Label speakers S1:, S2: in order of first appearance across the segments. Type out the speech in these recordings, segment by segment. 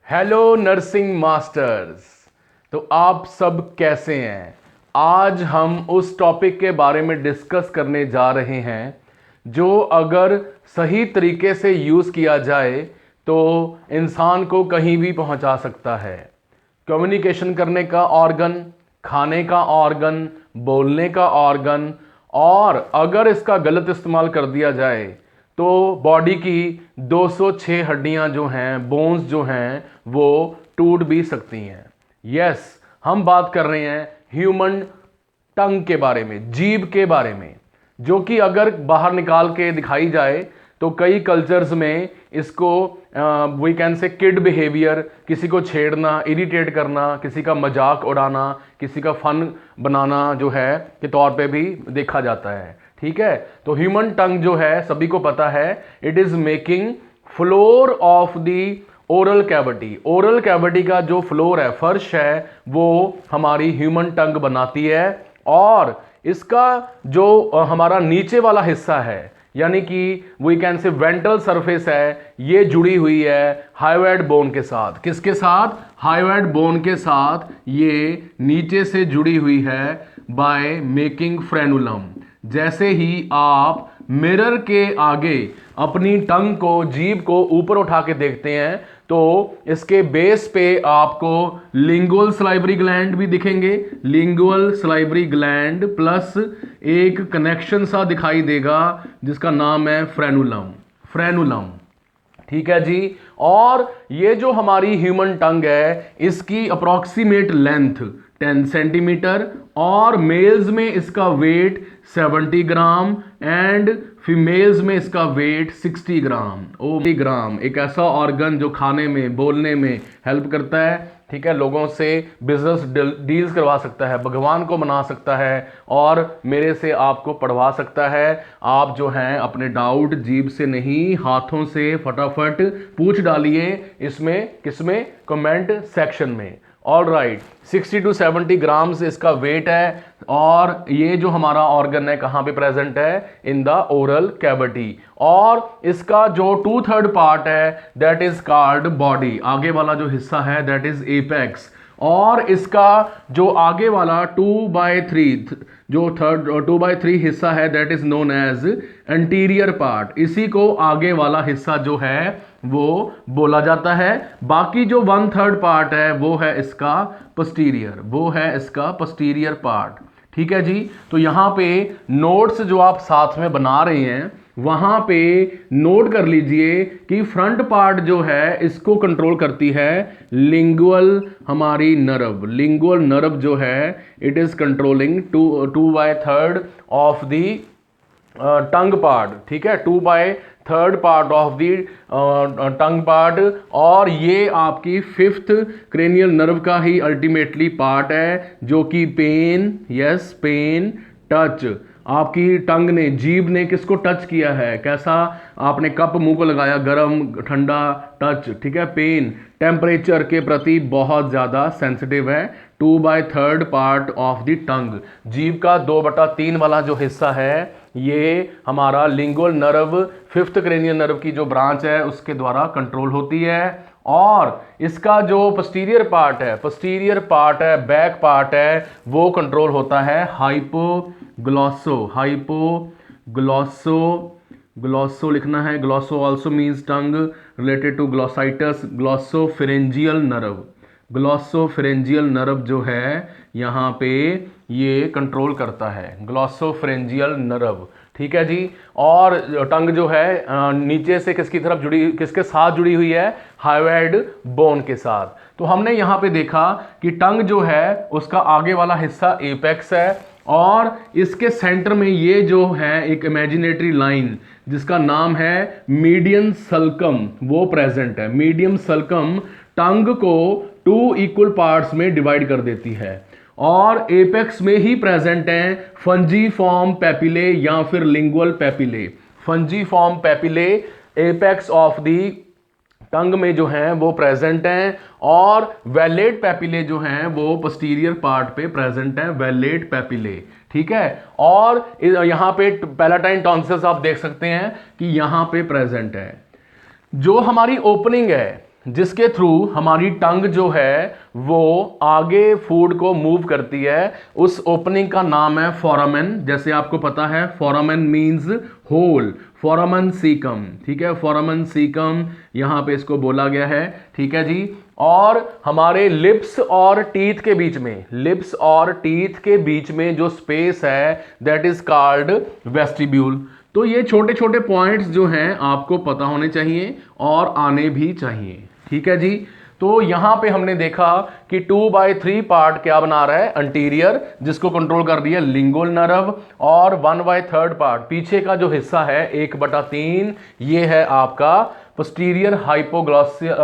S1: Hello nursing masters. तो आप सब कैसे हैं? आज हम उस टॉपिक के बारे में डिस्कस करने जा रहे हैं जो अगर सही तरीके से यूज़ किया जाए तो इंसान को कहीं भी पहुंचा सकता है। कम्युनिकेशन करने का ऑर्गन, खाने का ऑर्गन, बोलने का ऑर्गन, और अगर इसका गलत इस्तेमाल कर दिया जाए तो बॉडी की 206 हड्डियां जो हैं, बोन्स जो हैं, वो टूट भी सकती हैं। यस, हम बात कर रहे हैं ह्यूमन टंग के बारे में, जीभ के बारे में, जो कि अगर बाहर निकाल के दिखाई जाए तो कई कल्चर्स में इसको we can say kid behaviour, किसी को छेड़ना, इरिटेट करना, किसी का मजाक उड़ाना, किसी का फन बनाना जो है के तौर पे भी देखा जाता है। ठीक है, तो ह्यूमन टंग जो है सभी को पता है, it is making floor of the oral cavity. Oral cavity का जो फ्लोर है, फर्श है, वो हमारी ह्यूमन टंग बनाती है। और इसका जो हमारा नीचे वाला हिस्सा है, यानी कि we can say ventral surface है, ये जुड़ी हुई है हाइवेड बोन के साथ। किसके साथ? हाइवेड बोन के साथ ये नीचे से जुड़ी हुई है बाय मेकिंग फ्रेनुलम। जैसे ही आप मिरर के आगे अपनी टंग को, जीभ को ऊपर उठा के देखते हैं तो इसके बेस पे आपको लिंगुअल सलाइवरी ग्लैंड भी दिखेंगे। लिंगुअल सलाइवरी ग्लैंड प्लस एक कनेक्शन सा दिखाई देगा जिसका नाम है फ्रेनुलम। फ्रेनुलम, ठीक है जी। और ये जो हमारी ह्यूमन टंग है, इसकी अप्रॉक्सीमेट लेंथ 10 सेंटीमीटर, और मेल्स में इसका वेट 70 ग्राम एंड फीमेल्स में इसका वेट 60 ग्राम। 60 ग्राम एक ऐसा ऑर्गन जो खाने में, बोलने में हेल्प करता है। ठीक है, लोगों से बिजनेस डील्स करवा सकता है, भगवान को मना सकता है, और मेरे से आपको पढ़वा सकता है। आप जो हैं अपने डाउट जीभ से नहीं, हाथों से फटाफट पूछ डालिए इसमें, किसमें? कमेंट सेक्शन में। ऑल राइट, 60 to 70 ग्राम्स इसका वेट है। और ये जो हमारा ऑर्गन है कहाँ पे प्रेजेंट है? In the oral cavity. और इसका जो 2/3 पार्ट है दैट इज कॉल्ड बॉडी। आगे वाला जो हिस्सा है दैट इज एपेक्स। और इसका जो आगे वाला 2/3 जो 2/3 हिस्सा है that is known as anterior part. इसी को आगे वाला हिस्सा जो है वो बोला जाता है। बाकी जो 1/3 पार्ट है वो है इसका पोस्टीरियर, वो है इसका पोस्टीरियर पार्ट। ठीक है जी। तो यहां पे नोट्स जो आप साथ में बना रहे हैं वहां पे नोट कर लीजिए कि फ्रंट पार्ट जो है इसको कंट्रोल करती है लिंगुअल हमारी नर्व। लिंगुअल नर्व जो है it is controlling 2/3 of the tongue part. ठीक है, 2/3 part of the tongue part. और ये आपकी 5th क्रेनियल नर्व का ही अल्टीमेटली पार्ट है, जो कि पेन, यस पेन, टच, आपकी टंग ने, जीभ ने किसको टच किया है, कैसा आपने कप मुंह को लगाया, गरम ठंडा, टच। ठीक है, पेन टेम्परेचर के प्रति बहुत ज़्यादा सेंसिटिव है। 2/3 पार्ट ऑफ द टंग, जीभ का 2/3 वाला जो हिस्सा है ये हमारा lingual nerve, 5th cranial nerve की जो ब्रांच है उसके द्वारा कंट्रोल होती है। और इसका जो पोस्टीरियर पार्ट है, पोस्टीरियर पार्ट है, बैक पार्ट है, वो कंट्रोल होता है हाइपोग्लॉसो। हाइपोग्लॉसो, ग्लॉसो लिखना है, glosso also means tongue related to glossitis. Glossopharyngeal nerve, glossopharyngeal nerve जो है यहाँ पे ये कंट्रोल करता है, ग्लॉसोफिरेंजियल नर्व। ठीक है जी। और टंग जो है नीचे से किसकी तरफ जुड़ी, किसके साथ जुड़ी हुई है? हाइवेड बोन के साथ। तो हमने यहाँ पे देखा कि टंग जो है उसका आगे वाला हिस्सा एपेक्स है, और इसके सेंटर में ये जो है एक इमेजिनेटरी लाइन जिसका नाम है मीडियन सल्कम, वो प्रेजेंट है। मीडियम सल्कम टंग को 2 इक्वल पार्ट्स में डिवाइड कर देती है। और एपेक्स में ही प्रेजेंट हैं फंजीफॉर्म पेपिले या फिर lingual papillae. फंजीफॉर्म papillae apex of the टंग में जो हैं वो प्रेजेंट हैं, और वेलेट पेपिले जो हैं वो पोस्टीरियर पार्ट पे प्रेजेंट हैं, वेलेट पेपिले। ठीक है, और यहां पे पैलाटाइन टॉन्सिल्स आप देख सकते हैं कि यहां पे प्रेजेंट है। जो हमारी ओपनिंग है, जिसके थ्रू हमारी टंग जो है वो आगे फूड को मूव करती है, उस ओपनिंग का नाम है फोरामेन। जैसे आपको पता है foramen means hole, foramen caecum, ठीक है, फोरामेन सीकम यहां पे इसको बोला गया है, ठीक है जी। और हमारे लिप्स और टीथ के बीच में, लिप्स और टीथ के बीच में जो स्पेस है दैट इज कॉल्ड वेस्टिब्यूल। तो ये छोटे छोटे पॉइंट्स जो हैं आपको पता होने चाहिए और आने भी चाहिए, ठीक है जी। तो यहां पे हमने देखा कि 2/3 पार्ट क्या बना रहा है, अंटीरियर, जिसको कंट्रोल कर रही है लिंगुअल नर्व, और 1/3 पार्ट पीछे का जो हिस्सा है 1/3 ये है आपका पोस्टीरियर हाइपोग्लॉसिया,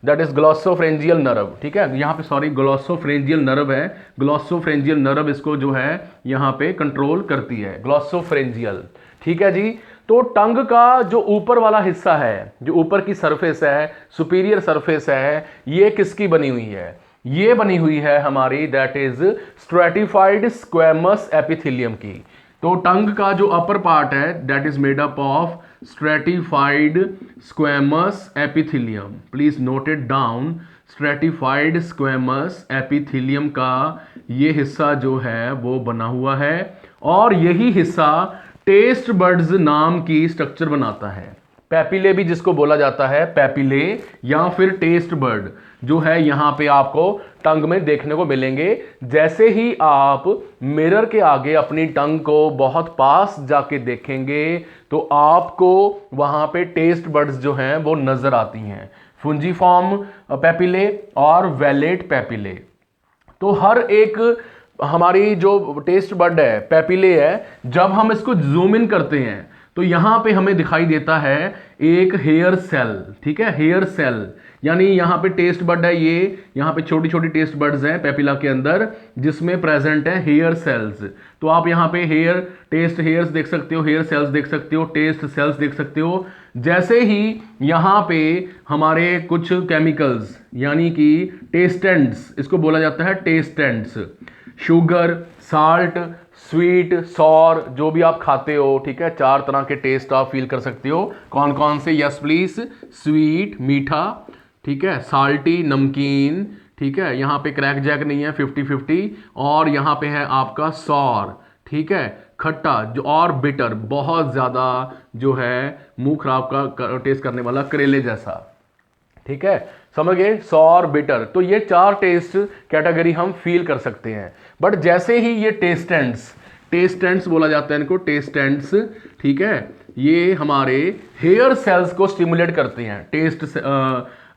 S1: दैट इज ग्लॉसोफ्रेंजियल नर्व, ठीक है। यहां पे सॉरी ग्लॉसोफ्रेंजियल नर्व है, ग्लॉसोफ्रेंजियल नर्व इसको जो है यहां पे कंट्रोल करती है, ग्लॉसोफ्रेंजियल, ठीक है जी। तो टंग का जो ऊपर वाला हिस्सा है, जो ऊपर की सरफेस है, सुपीरियर सरफेस है, ये किसकी बनी हुई है, ये बनी हुई है हमारी that is stratified squamous epithelium की। तो टंग का जो अपर पार्ट है that is made up of stratified squamous epithelium, please note it down, stratified squamous epithelium का ये हिस्सा जो है वो बना हुआ है, और यही हिस्सा टेस्ट बर्ड्स नाम की स्ट्रक्चर बनाता है। पैपिले भी जिसको बोला जाता है, पैपिले या फिर टेस्ट बर्ड जो है यहां पे आपको टंग में देखने को मिलेंगे। जैसे ही आप मिरर के आगे अपनी टंग को बहुत पास जाके देखेंगे तो आपको वहां पे टेस्ट बर्ड्स जो हैं वो नजर आती हैं, फुंजीफॉर्म पैपिले और वेलेट पैपिले। तो हर एक हमारी जो टेस्ट बड है, पैपिले है, जब हम इसको जूम इन करते हैं तो यहां पे हमें दिखाई देता है एक हेयर सेल, ठीक है, हेयर सेल, यानी यहां पे टेस्ट बड है, ये यहां पे छोटी छोटी टेस्ट बड्स हैं पैपिला के अंदर जिसमें प्रेजेंट है हेयर सेल्स। तो आप यहां पे हेयर टेस्ट हेयर्स देख सकते हो, हेयर सेल्स देख सकते हो, टेस्ट सेल्स देख सकते हो। जैसे ही यहां पे हमारे कुछ केमिकल्स यानी कि टेस्टेंट्स, इसको बोला जाता है टेस्टेंट्स, शुगर, साल्ट, स्वीट, सॉर, जो भी आप खाते हो, ठीक है, 4 तरह के टेस्ट आप फील कर सकते हो। कौन कौन से, यस प्लीज, स्वीट मीठा, ठीक है, साल्टी नमकीन, ठीक है, यहाँ पे क्रैक जैक नहीं है 50-50, और यहाँ पे है आपका सॉर, ठीक है, खट्टा, जो और बिटर, बहुत ज़्यादा जो है मुंह खराब का टेस्ट करने वाला, करेले जैसा, ठीक है, समझ गए, सॉर, बिटर। तो ये 4 टेस्ट कैटेगरी हम फील कर सकते हैं। बट जैसे ही ये टेस्टेंट्स बोला जाता है इनको, टेस्टेंट्स, ठीक है, ये हमारे हेयर सेल्स को स्टिमुलेट करते हैं,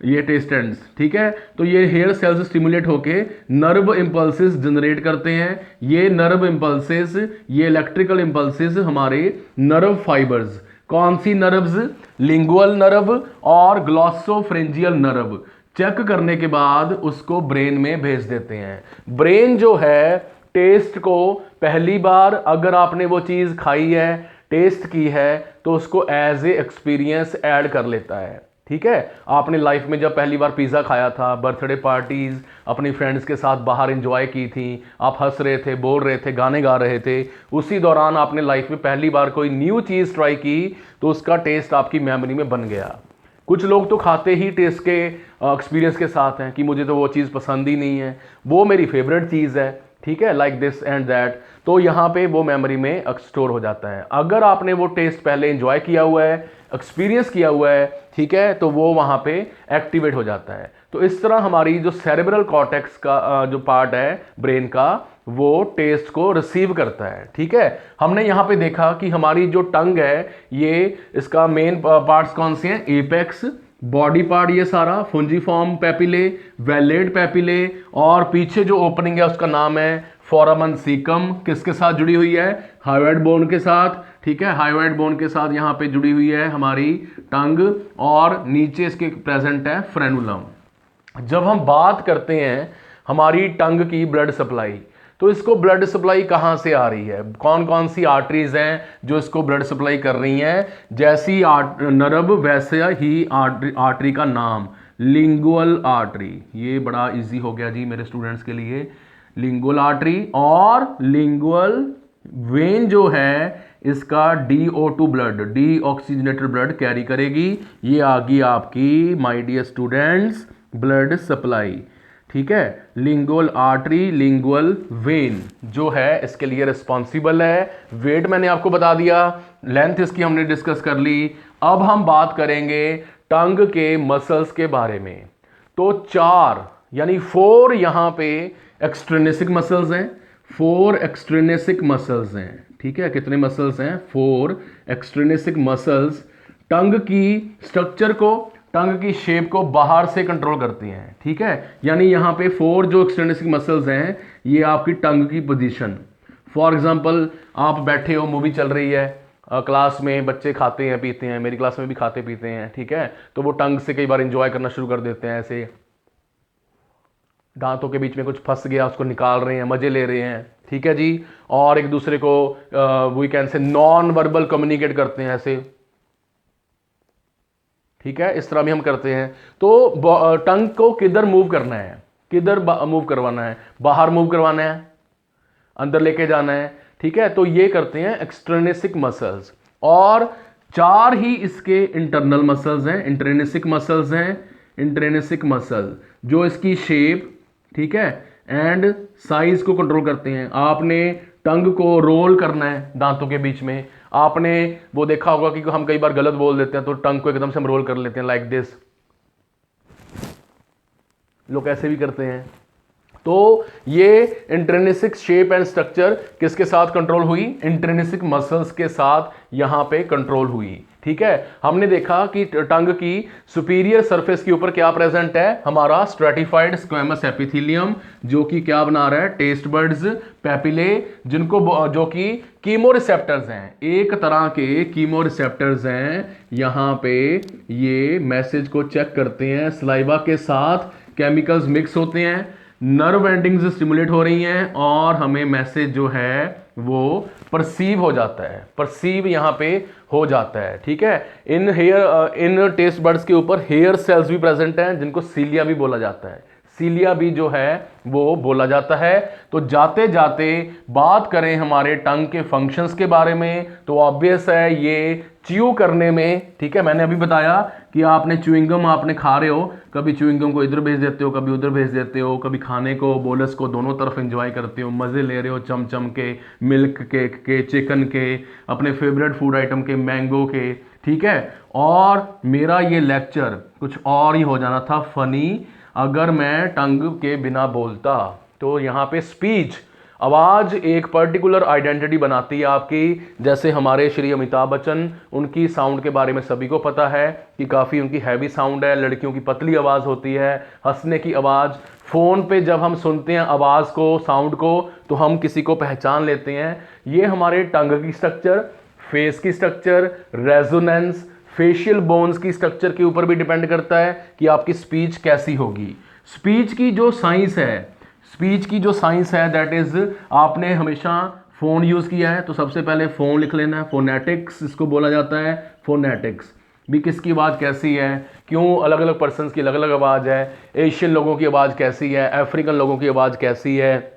S1: ये टेस्टेंट्स, ठीक है। तो ये हेयर सेल्स स्टिमुलेट होके नर्व इंपल्सेस जनरेट करते हैं। ये नर्व इंपल्सेस, ये इलेक्ट्रिकल इंपल्सेस हमारे नर्व फाइबर्स, कौन सी नर्व्स, लिंगुअल नर्व और ग्लॉसोफ्रेंजियल नर्व, चेक करने के बाद उसको ब्रेन में भेज देते हैं। ब्रेन जो है टेस्ट को पहली बार अगर आपने वो चीज़ खाई है, टेस्ट की है, तो उसको एज ए एक्सपीरियंस ऐड कर लेता है, ठीक है। आपने लाइफ में जब पहली बार पिज़्ज़ा खाया था, बर्थडे पार्टीज अपनी फ्रेंड्स के साथ बाहर एंजॉय की थी, आप हंस रहे थे, बोल रहे थे, गाने गा रहे थे, उसी दौरान आपने लाइफ में पहली बार कोई न्यू चीज़ ट्राई की तो उसका टेस्ट आपकी मेमोरी में बन गया। कुछ लोग तो खाते ही टेस्ट के एक्सपीरियंस के साथ हैं कि मुझे तो वो चीज़ पसंद ही नहीं है, वो मेरी फेवरेट चीज़ है, ठीक है, लाइक दिस एंड दैट। तो यहाँ पे वो मेमोरी में स्टोर हो जाता है। अगर आपने वो टेस्ट पहले एंजॉय किया हुआ है, एक्सपीरियंस किया हुआ है, ठीक है, तो वो वहाँ पे एक्टिवेट हो जाता है। तो इस तरह हमारी जो सेरेब्रल कॉर्टेक्स का जो पार्ट है ब्रेन का, वो टेस्ट को रिसीव करता है, ठीक है। हमने यहाँ पे देखा कि हमारी जो टंग है, ये इसका मेन पार्ट्स कौन से हैं, एपेक्स, बॉडी पार्ट ये सारा, फुंजीफॉर्म पैपिले, वेलेट पैपिले, और पीछे जो ओपनिंग है उसका नाम है फोरामन सीकम, किसके साथ जुड़ी हुई है, हाइवेड बोन के साथ, ठीक है, हाइवेड बोन के साथ यहाँ पे जुड़ी हुई है हमारी टंग, और नीचे इसके प्रेजेंट है फ्रेनुलम। जब हम बात करते हैं हमारी टंग की ब्लड सप्लाई, तो इसको ब्लड सप्लाई कहाँ से आ रही है, कौन कौन सी आर्टरीज हैं जो इसको ब्लड सप्लाई कर रही हैं। जैसी नर्व वैसे ही आर्टरी का नाम, लिंगुअल आर्टरी, ये बड़ा इजी हो गया जी मेरे स्टूडेंट्स के लिए, लिंगुअल आर्टरी और लिंगुअल वेन जो है इसका DO2 blood, deoxygenated blood carry करेगी। ये आ गई आपकी my dear students blood supply. ठीक है, लिंगुअल आर्टरी, लिंगुअल वेन जो है इसके लिए रिस्पॉन्सिबल है। वेट मैंने आपको बता दिया, लेंथ इसकी हमने डिस्कस कर ली। अब हम बात करेंगे टंग के मसल्स के बारे में। तो 4 यानी 4 यहां पे एक्सट्रिनेसिक मसल्स हैं, 4 एक्सट्रिनेसिक मसल्स हैं। ठीक है, कितने मसल्स हैं? 4 एक्सट्रिनेसिक मसल्स टंग की स्ट्रक्चर को, टंग की शेप को बाहर से कंट्रोल करती हैं। ठीक है, यानी यहां पे 4 जो एक्सट्रिनेसिक मसल्स हैं ये आपकी टंग की पोजीशन। फॉर एग्जांपल आप बैठे हो, मूवी चल रही है, क्लास में बच्चे खाते हैं पीते हैं, मेरी क्लास में भी खाते पीते हैं। ठीक है, तो वो टंग से कई बार एंजॉय करना शुरू कर देते हैं, ऐसे दांतों के बीच में कुछ फंस गया उसको निकाल रहे हैं, मजे ले रहे हैं। ठीक है जी, और एक दूसरे को we can say non verbal communicate करते हैं ऐसे। ठीक है, इस तरह भी हम करते हैं। तो टंग को किधर मूव करना है, किधर मूव करवाना है? बाहर मूव करवाना है, अंदर लेके जाना है। ठीक है, तो ये करते हैं एक्सट्रिनेसिक मसल्स। और 4 ही इसके इंटरनल मसल्स हैं, इंट्रिनेसिक मसल्स हैं। इंट्रिनेसिक मसल जो इसकी शेप, ठीक है, एंड साइज को कंट्रोल करते हैं। आपने टंग को रोल करना है दांतों के बीच में। आपने वो देखा होगा कि हम कई बार गलत बोल देते हैं तो टंग को एकदम से हम रोल कर लेते हैं, लाइक दिस। लोग ऐसे भी करते हैं। तो ये इंट्रिनेसिक शेप एंड स्ट्रक्चर किसके साथ कंट्रोल हुई? इंट्रिनेसिक मसल्स के साथ यहां पे कंट्रोल हुई। ठीक है, हमने देखा कि टंग की सुपीरियर सरफेस के ऊपर क्या प्रेजेंट है? हमारा स्ट्रेटिफाइड स्क्वेमस एपिथेलियम, जो कि क्या बना रहा है? टेस्ट बर्ड्स, पैपिले, जिनको जो कि कीमोरिसेप्टर्स हैं, एक तरह के कीमोरिसेप्टर्स हैं। यहां पे ये मैसेज को चेक करते हैं, सलाइवा के साथ केमिकल्स मिक्स होते हैं, नर्व एंडिंग्स स्टिमुलेट हो रही हैं और हमें मैसेज जो है वो परसीव हो जाता है, परसीव यहां पे हो जाता है। ठीक है, इन टेस्ट बर्ड्स के ऊपर हेयर सेल्स भी प्रेजेंट हैं जिनको सीलिया भी बोला जाता है, सीलिया भी जो है वो बोला जाता है। तो जाते जाते बात करें हमारे टंग के फंक्शंस के बारे में, तो ऑब्वियस है ये च्यू करने में। ठीक है, मैंने अभी बताया कि आपने च्यूइंगम आपने खा रहे हो, कभी च्यूइंगम को इधर भेज देते हो, कभी उधर भेज देते हो, कभी खाने को बोलस को दोनों तरफ एंजॉय करते हो, मजे ले रहे हो चमचम के, मिल्क केक के, चिकन के, अपने फेवरेट फूड आइटम के, मैंगो के। ठीक है, और मेरा ये लेक्चर कुछ और ही हो जाना था फनी अगर मैं टंग के बिना बोलता। तो यहाँ पे स्पीच, आवाज एक पर्टिकुलर आइडेंटिटी बनाती है आपकी। जैसे हमारे श्री अमिताभ बच्चन, उनकी साउंड के बारे में सभी को पता है कि काफ़ी उनकी हैवी साउंड है, लड़कियों की पतली आवाज़ होती है, हंसने की आवाज़। फ़ोन पे जब हम सुनते हैं आवाज़ को, साउंड को, तो हम किसी को पहचान लेते हैं। ये हमारे टंग की स्ट्रक्चर, फेस की स्ट्रक्चर, रेजोनेंस, फेशियल बोन्स की स्ट्रक्चर के ऊपर भी डिपेंड करता है कि आपकी स्पीच कैसी होगी। स्पीच की जो साइंस है, स्पीच की जो साइंस है दैट इज, आपने हमेशा फोन यूज किया है तो सबसे पहले फोन लिख लेना है, फोनेटिक्स इसको बोला जाता है। फोनेटिक्स भी किसकी आवाज़ कैसी है, क्यों अलग अलग पर्सन्स की अलग अलग आवाज़ है, एशियन लोगों की आवाज़ कैसी है, अफ्रीकन लोगों की आवाज़ कैसी है,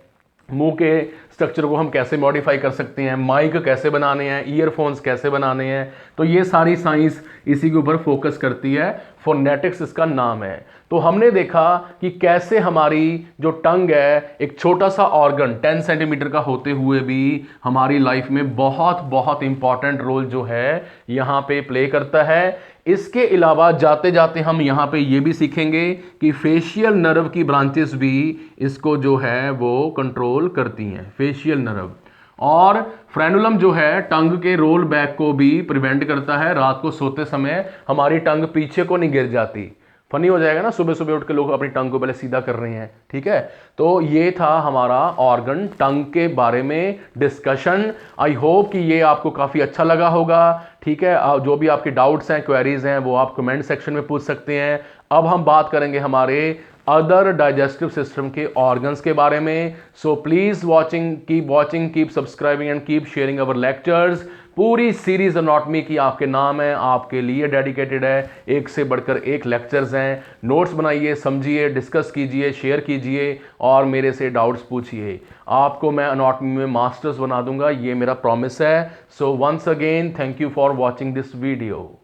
S1: मुंह के स्ट्रक्चर को हम कैसे मॉडिफाई कर सकते हैं, माइक कैसे बनाने हैं, ईयरफोन्स कैसे बनाने हैं। तो ये सारी साइंस इसी के ऊपर फोकस करती है, फोनेटिक्स इसका नाम है। तो हमने देखा कि कैसे हमारी जो टंग है एक छोटा सा ऑर्गन 10 सेंटीमीटर का होते हुए भी हमारी लाइफ में बहुत बहुत इंपॉर्टेंट रोल जो है यहाँ पे प्ले करता है। इसके अलावा जाते जाते हम यहाँ पे ये भी सीखेंगे कि फेशियल नर्व की ब्रांचेस भी इसको जो है वो कंट्रोल करती हैं, फेशियल नर्व। और फ्रेनुलम जो है टंग के रोल बैक को भी प्रिवेंट करता है, रात को सोते समय हमारी टंग पीछे को नहीं गिर जाती। फनी हो जाएगा ना, सुबह सुबह उठ के लोग अपनी टंग को पहले सीधा कर रहे हैं। ठीक है, तो ये था हमारा ऑर्गन टंग के बारे में डिस्कशन। आई होप कि ये आपको काफ़ी अच्छा लगा होगा। ठीक है, जो भी आपके डाउट्स हैं, क्वेरीज हैं, वो आप कमेंट सेक्शन में पूछ सकते हैं। अब हम बात करेंगे हमारे अदर डाइजेस्टिव सिस्टम के ऑर्गन्स के बारे में। So please keep watching, keep subscribing and keep sharing our lectures. पूरी सीरीज एनाटॉमी की आपके नाम है, आपके लिए डेडिकेटेड है। एक से बढ़कर एक लेक्चर्स हैं। नोट्स बनाइए, समझिए, डिस्कस कीजिए, शेयर कीजिए और मेरे से डाउट्स पूछिए। आपको मैं एनाटॉमी में मास्टर्स बना दूंगा, ये मेरा प्रॉमिस है। So once again thank you for watching this video.